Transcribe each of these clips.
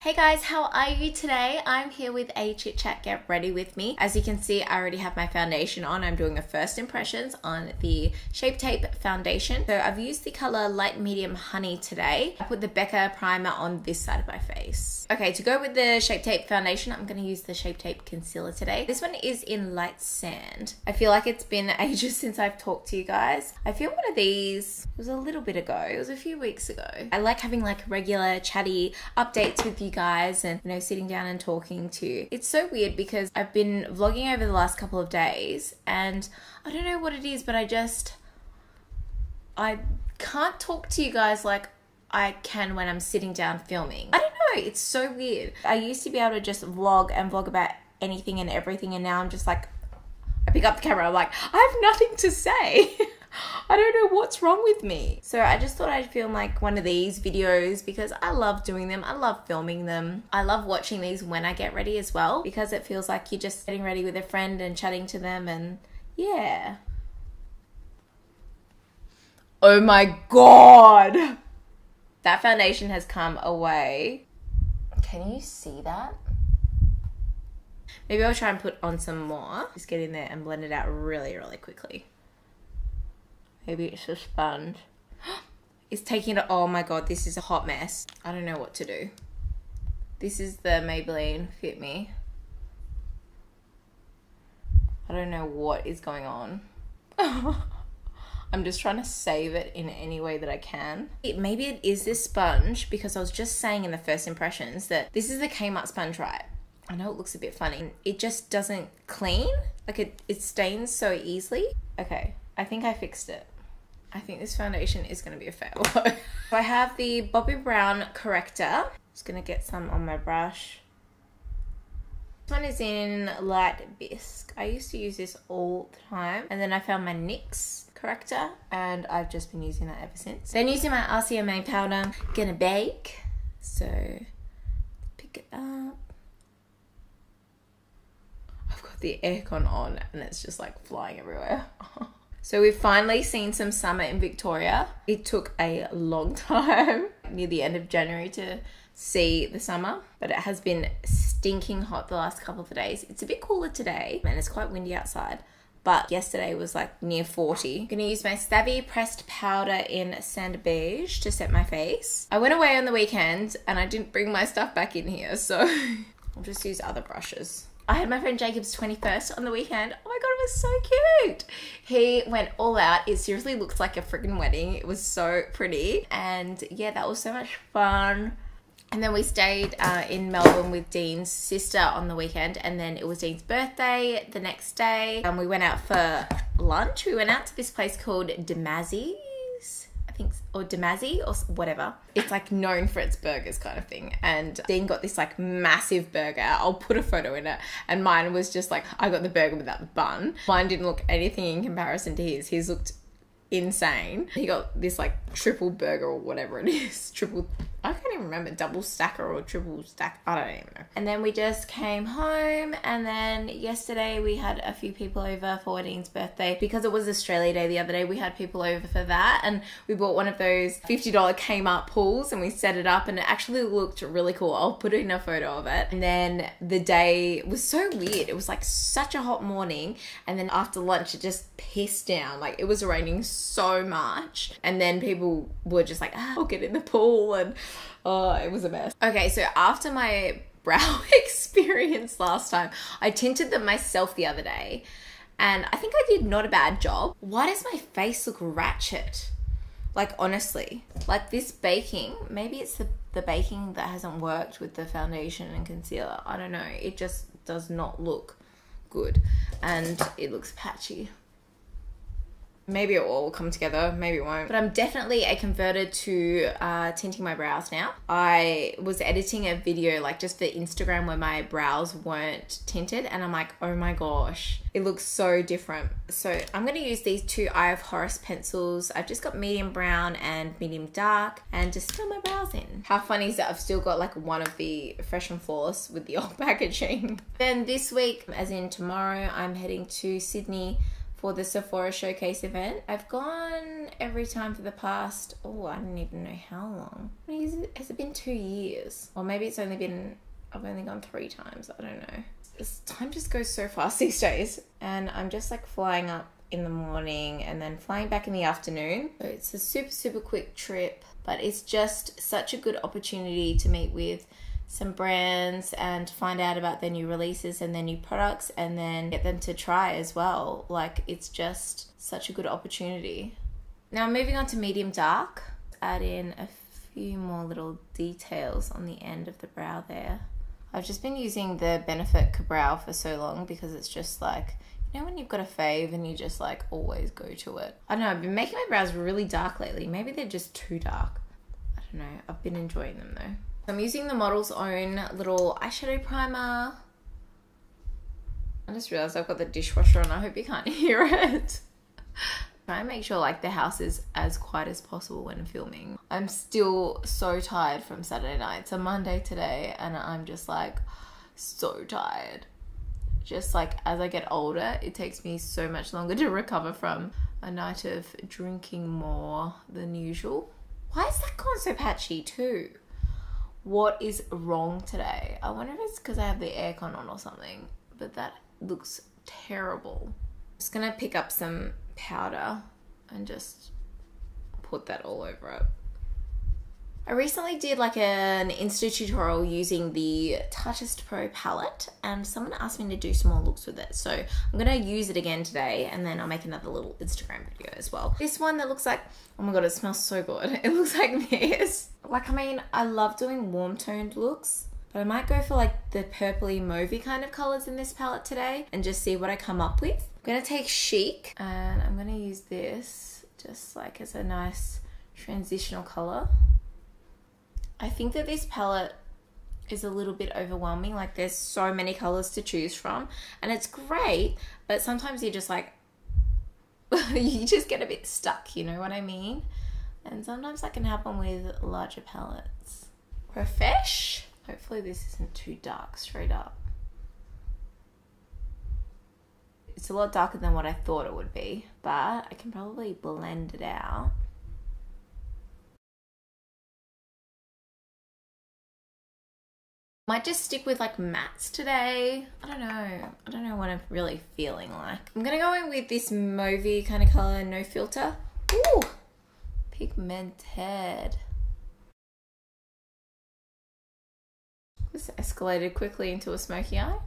Hey guys, how are you today? I'm here with a chit chat get ready with me. As you can see, I already have my foundation on. I'm doing a first impressions on the Shape Tape foundation. So I've used the color Light Medium Honey today. I put the Becca primer on this side of my face. Okay, to go with the Shape Tape foundation, I'm going to use the Shape Tape concealer today. This one is in Light Sand. I feel like it's been ages since I've talked to you guys. I filmed one of these, it was a little bit ago. It was a few weeks ago. I like having like regular chatty updates with you guys and, you know, sitting down and talking to you. It's so weird because I've been vlogging over the last couple of days and I don't know what it is, but I can't talk to you guys like I can when I'm sitting down filming. I don't know, it's so weird. I used to be able to just vlog about anything and everything, and now I'm just like, I pick up the camera, I'm like, I have nothing to say. I don't know what's wrong with me. So I just thought I'd film like one of these videos because I love doing them. I love filming them. I love watching these when I get ready as well, because it feels like you're just getting ready with a friend and chatting to them, and yeah. Oh my God. That foundation has come away. Can you see that? Maybe I'll try and put on some more. Just get in there and blend it out really, really quickly. Maybe it's a sponge. It's taking it. Oh my God, this is a hot mess. I don't know what to do. This is the Maybelline Fit Me. I don't know what is going on. I'm just trying to save it in any way that I can. Maybe it is this sponge, because I was just saying in the first impressions that this is the Kmart sponge, right? I know it looks a bit funny. It just doesn't clean. Like it stains so easily. Okay, I think I fixed it. I think this foundation is going to be a fail. So I have the Bobbi Brown corrector. Just going to get some on my brush. This one is in Light Bisque. I used to use this all the time. And then I found my NYX corrector, and I've just been using that ever since. Then using my RCMA powder. Gonna bake. So pick it up. I've got the aircon on and it's just like flying everywhere. So we've finally seen some summer in Victoria. It took a long time, near the end of January, to see the summer, but it has been stinking hot the last couple of days. It's a bit cooler today and it's quite windy outside, but yesterday was like near 40. I'm gonna use my Savvy pressed powder in Sand Beige to set my face. I went away on the weekend and I didn't bring my stuff back in here, so I'll just use other brushes. I had my friend Jacob's 21st on the weekend. Oh my God, it was so cute. He went all out. It seriously looked like a freaking wedding. It was so pretty. And yeah, that was so much fun. And then we stayed in Melbourne with Dean's sister on the weekend. And then it was Dean's birthday the next day. And we went out for lunch. We went out to this place called Damazzi's, I think, or Damazzi or whatever. It's like known for its burgers kind of thing. And Dean got this like massive burger. I'll put a photo in it. And mine was just like, I got the burger without the bun. Mine didn't look anything in comparison to his. His looked insane. He got this like triple burger or whatever it is. I can't even remember, double stacker or triple stack. I don't even know. And then we just came home, and then yesterday we had a few people over for Dean's birthday. Because it was Australia Day the other day, we had people over for that, and we bought one of those $50 Kmart pools and we set it up, and it actually looked really cool. I'll put in a photo of it. And then the day was so weird. It was like such a hot morning, and then after lunch it just pissed down. Like it was raining so much, and then people were just like, I'll get in the pool, and oh, it was a mess. Okay, so after my brow experience last time, I tinted them myself the other day, and I think I did not a bad job. Why does my face look ratchet? Like honestly, like this baking, maybe it's the baking that hasn't worked with the foundation and concealer. I don't know, it just does not look good, and it looks patchy. Maybe it will all come together, maybe it won't. But I'm definitely a converted to tinting my brows now. I was editing a video like just for Instagram where my brows weren't tinted, and I'm like, oh my gosh, it looks so different. So I'm gonna use these two Eye of Horus pencils. I've just got medium brown and medium dark, and just fill my brows in. How funny is that I've still got like one of the Fresh and Flawless with the old packaging. Then this week, as in tomorrow, I'm heading to Sydney for the Sephora Showcase event. I've gone every time for the past, oh, I don't even know how long. Has it been 2 years? Or maybe it's only been, I've only gone 3 times. I don't know. Time just goes so fast these days. And I'm just like flying up in the morning and then flying back in the afternoon. So it's a super, super quick trip, but it's just such a good opportunity to meet with some brands and find out about their new releases and their new products and then get them to try as well. Like, it's just such a good opportunity. Now moving on to medium dark. Add in a few more little details on the end of the brow there. I've just been using the Benefit Brow for so long because it's just like, you know when you've got a fave and you just like always go to it. I don't know, I've been making my brows really dark lately. Maybe they're just too dark. I don't know, I've been enjoying them though. I'm using the Model's Own little eyeshadow primer. I just realized I've got the dishwasher on. I hope you can't hear it. Try and make sure like the house is as quiet as possible when filming. I'm still so tired from Saturday night. It's a Monday today and I'm just like so tired. Just like as I get older, it takes me so much longer to recover from a night of drinking more than usual. Why is that gone so patchy too? What is wrong today? I wonder if it's because I have the aircon on or something, but that looks terrible. Just gonna pick up some powder and just put that all over it. I recently did like an Insta tutorial using the Tarteist Pro palette and someone asked me to do some more looks with it. So I'm gonna use it again today and then I'll make another little Instagram video as well. This one that looks like, oh my God, it smells so good. It looks like this. Like, I mean, I love doing warm toned looks, but I might go for like the purpley mauvey kind of colors in this palette today and just see what I come up with. I'm gonna take Chic and I'm gonna use this just like as a nice transitional color. I think that this palette is a little bit overwhelming. Like, there's so many colors to choose from and it's great, but sometimes you're just like, you just get a bit stuck, you know what I mean? And sometimes that can happen with larger palettes. Profesh. Hopefully this isn't too dark straight up. It's a lot darker than what I thought it would be, but I can probably blend it out. Might just stick with like mattes today. I don't know what I'm really feeling like. I'm gonna go in with this mauvey kind of color, no filter. Ooh, pigmented. This escalated quickly into a smoky eye.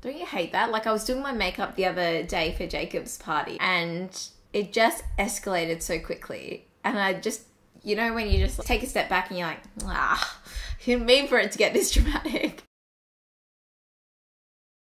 Don't you hate that? Like, I was doing my makeup the other day for Jacob's party and it just escalated so quickly. And I just, you know, when you just take a step back and you're like, ah, you didn't mean for it to get this dramatic.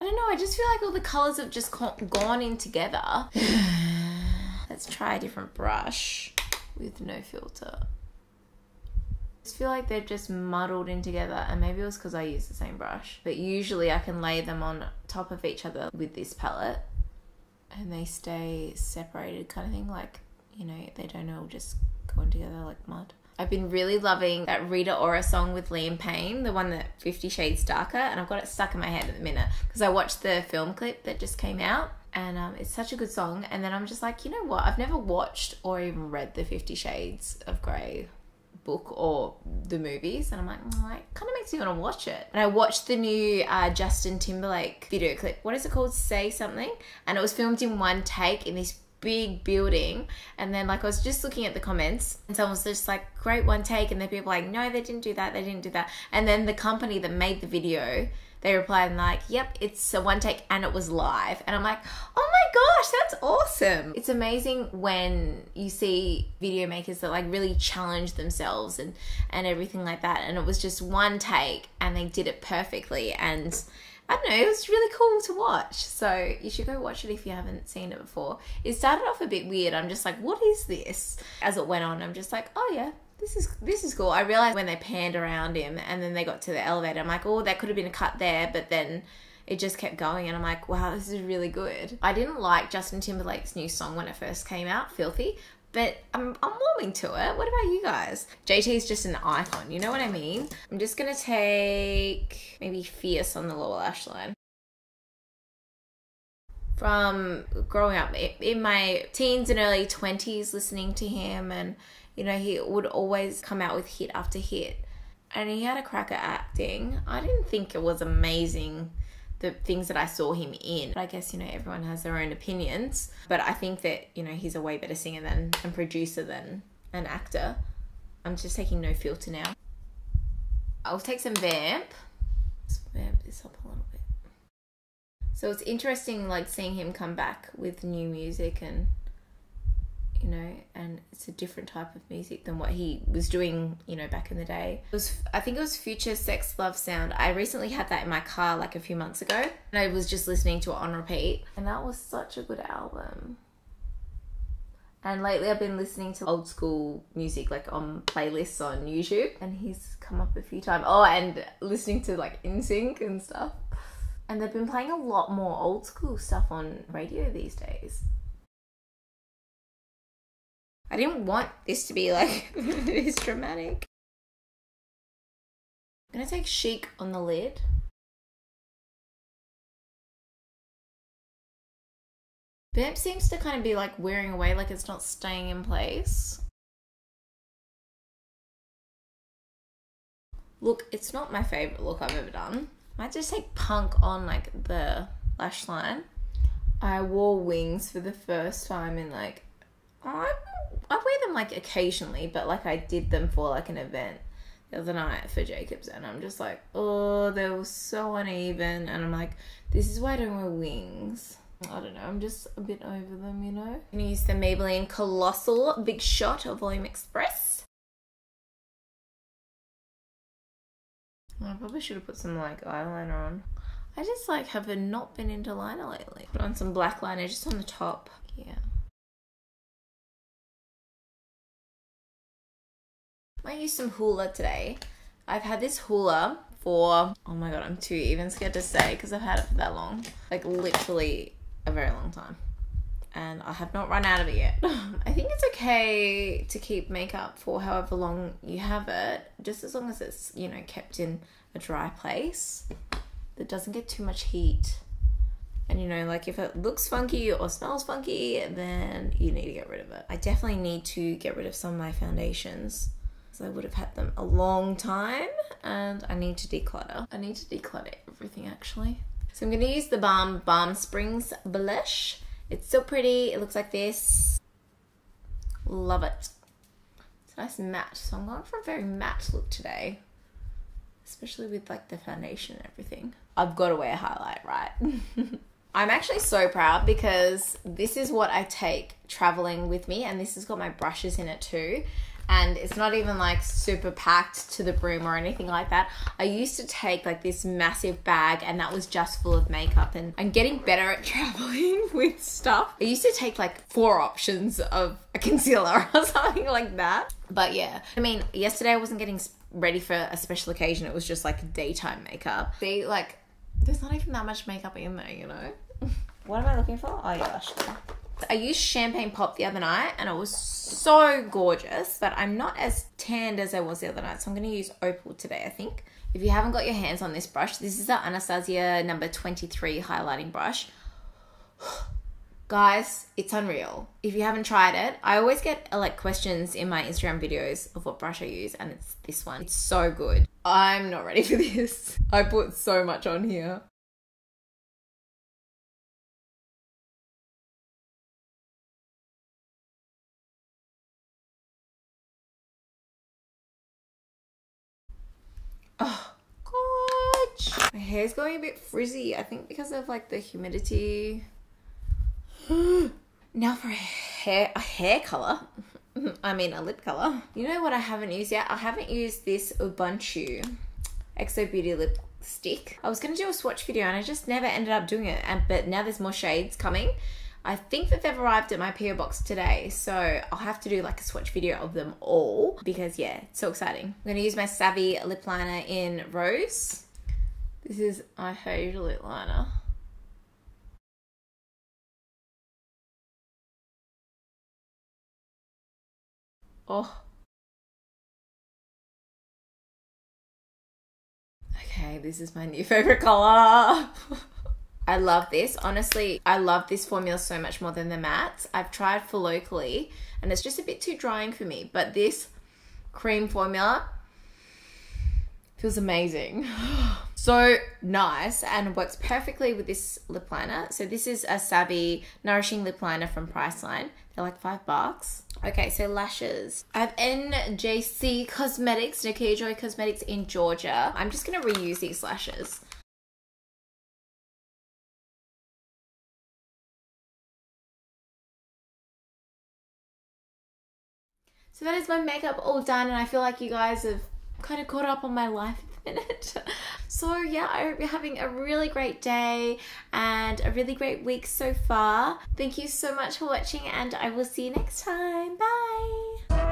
I don't know, I just feel like all the colours have just gone in together. Let's try a different brush with no filter. I just feel like they're just muddled in together, and maybe it was because I use the same brush. But usually I can lay them on top of each other with this palette and they stay separated kind of thing. Like, you know, they don't all just go in together like mud. I've been really loving that Rita Ora song with Liam Payne, the one that 50 Shades Darker, and I've got it stuck in my head at the minute because I watched the film clip that just came out and it's such a good song. And then I'm just like, you know what? I've never watched or even read the 50 Shades of Grey book or the movies, and I'm like, oh, it kind of makes me want to watch it. And I watched the new Justin Timberlake video clip. What is it called? Say Something. And it was filmed in one take in this big building, and then like I was just looking at the comments and someone was just like, great one take, and then people were like, no, they didn't do that, they didn't do that. And then the company that made the video, they replied like, yep, it's a one take and it was live. And I'm like, oh my gosh, that's awesome. It's amazing when you see video makers that like really challenge themselves and everything like that, and it was just one take and they did it perfectly. And I don't know, it was really cool to watch. So you should go watch it if you haven't seen it before. It started off a bit weird. I'm just like, what is this? As it went on, I'm just like, oh yeah, this is cool. I realized when they panned around him and then they got to the elevator, I'm like, oh, that could have been a cut there, but then it just kept going and I'm like, wow, this is really good. I didn't like Justin Timberlake's new song when it first came out, Filthy, but I'm warming to it. What about you guys? JT is just an icon, you know what I mean? I'm just gonna take maybe Fierce on the lower lash line. from growing up in my teens and early 20s, listening to him, and you know, he would always come out with hit after hit, and he had a crack at acting. I didn't think it was amazing, the things that I saw him in. But I guess, you know, everyone has their own opinions, but I think that, you know, he's a way better singer and producer than an actor. I'm just taking no filter now. I'll take some vamp. Let's vamp this up a little bit. So it's interesting, like, seeing him come back with new music, and you know, and it's a different type of music than what he was doing, you know, back in the day. I think it was Future Sex Love Sound. I recently had that in my car like a few months ago, and I was just listening to it on repeat, and that was such a good album. And lately I've been listening to old school music, like on playlists on YouTube, and he's come up a few times. Oh, and listening to like NSYNC and stuff. And they've been playing a lot more old school stuff on radio these days. I didn't want this to be like this dramatic. I'm gonna take Chic on the lid. Vamp seems to kind of be like wearing away, like it's not staying in place. Look, it's not my favorite look I've ever done. I might just take Punk on like the lash line. I wore wings for the first time in like, I wear them like occasionally, but like I did them for like an event the other night for Jacobs, and I'm just like, oh, they were so uneven, and I'm like, this is why I don't wear wings. I don't know, I'm just a bit over them, you know. I'm gonna use the Maybelline Colossal Big Shot of Volume Express. I probably should have put some like eyeliner on. I just like have not been into liner lately. Put on some black liner just on the top. Yeah. Might use some Hoola today. I've had this Hoola for, oh my god, I'm too even scared to say because I've had it for that long. Like literally a very long time. And I have not run out of it yet. I think it's okay to keep makeup for however long you have it, just as long as it's, you know, kept in a dry place that doesn't get too much heat. And you know, like if it looks funky or smells funky, then you need to get rid of it. I definitely need to get rid of some of my foundations. I would have had them a long time, and I need to declutter. I need to declutter everything actually. So I'm going to use the Balm Springs blush. It's so pretty. It looks like this. Love it. It's a nice matte. So I'm going for a very matte look today, especially with like the foundation and everything. I've got to wear a highlight, right? I'm actually so proud because this is what I take traveling with me, and this has got my brushes in it too. And it's not even like super packed to the brim or anything like that. I used to take like this massive bag, and that was just full of makeup, and I'm getting better at traveling with stuff. I used to take like 4 options of a concealer or something like that. But yeah, I mean, yesterday I wasn't getting ready for a special occasion. It was just like daytime makeup. See, like there's not even that much makeup in there, you know? What am I looking for? Oh yeah, lash glue. I used Champagne Pop the other night and it was so gorgeous, but I'm not as tanned as I was the other night, so I'm going to use Opal today, I think. If you haven't got your hands on this brush, this is the Anastasia number 23 highlighting brush. Guys, it's unreal. If you haven't tried it, I always get like questions in my Instagram videos of what brush I use, and it's this one. It's so good. I'm not ready for this. I put so much on here. Oh, gosh. My hair's going a bit frizzy. I think because of like the humidity. Now for a hair color. I mean a lip color. You know what I haven't used yet? I haven't used this Ubuntu XO Beauty lipstick. I was going to do a swatch video and I just never ended up doing it. But now there's more shades coming. I think that they've arrived at my PO box today, so I'll have to do like a swatch video of them all because yeah, it's so exciting. I'm going to use my Savvy lip liner in Rose. This is my favourite lip liner. Oh. Okay, this is my new favourite colour. I love this. Honestly, I love this formula so much more than the mattes. I've tried for locally and it's just a bit too drying for me. But this cream formula feels amazing. So nice and works perfectly with this lip liner. So this is a Savvy Nourishing Lip Liner from Priceline. They're like $5. Okay, so lashes. I have NJC Cosmetics, Nakia Joy Cosmetics in Georgia. I'm just gonna reuse these lashes. So that is my makeup all done, and I feel like you guys have kind of caught up on my life in a minute. So yeah, I hope you're having a really great day and a really great week so far. Thank you so much for watching, and I will see you next time. Bye!